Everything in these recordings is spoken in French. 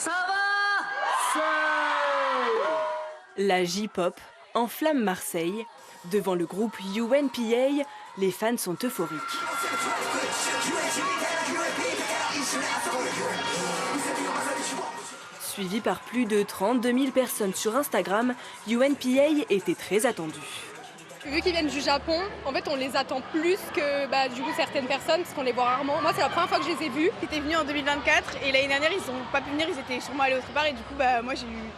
Ça va? La J-pop enflamme Marseille. Devant le groupe UNPA, les fans sont euphoriques. Suivi par plus de 32 000 personnes sur Instagram, UNPA était très attendu. Vu qu'ils viennent du Japon, en fait on les attend plus que du coup certaines personnes parce qu'on les voit rarement. Moi c'est la première fois que je les ai vus. Ils étaient venus en 2024 et l'année dernière ils n'ont pas pu venir, ils étaient sûrement allés autre part et du coup moi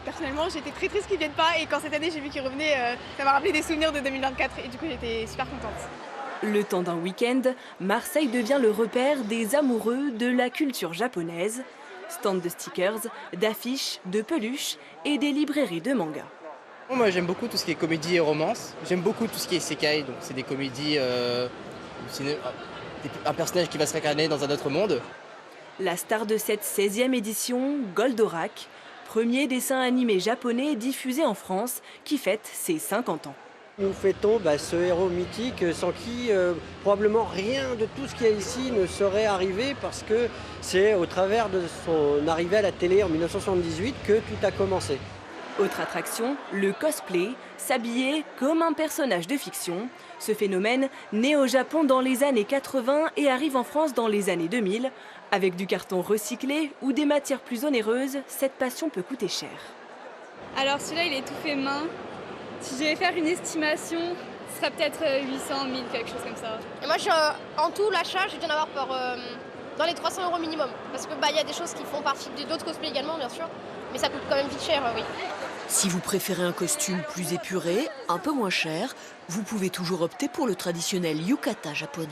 personnellement j'étais très triste qu'ils viennent pas et quand cette année j'ai vu qu'ils revenaient, ça m'a rappelé des souvenirs de 2024 et du coup j'étais super contente. Le temps d'un week-end, Marseille devient le repère des amoureux de la culture japonaise. Stand de stickers, d'affiches, de peluches et des librairies de manga. Moi j'aime beaucoup tout ce qui est comédie et romance. J'aime beaucoup tout ce qui est isekai, donc c'est des comédies, un personnage qui va se réincarner dans un autre monde. La star de cette 16e édition, Goldorak, premier dessin animé japonais diffusé en France qui fête ses 50 ans. Nous fêtons ce héros mythique sans qui probablement rien de tout ce qu'il y a ici ne serait arrivé parce que c'est au travers de son arrivée à la télé en 1978 que tout a commencé. Autre attraction, le cosplay, s'habiller comme un personnage de fiction. Ce phénomène, né au Japon dans les années 80 et arrive en France dans les années 2000. Avec du carton recyclé ou des matières plus onéreuses, cette passion peut coûter cher. Alors celui-là il est tout fait main. Si je devais faire une estimation, ce serait peut-être 800, 1000, quelque chose comme ça. Et moi en tout l'achat j'ai dû en avoir pour dans les 300 € minimum. Parce que y a des choses qui font partie d'autres cosplays également bien sûr. Mais ça coûte quand même vite cher, oui. Si vous préférez un costume plus épuré, un peu moins cher, vous pouvez toujours opter pour le traditionnel yukata japonais.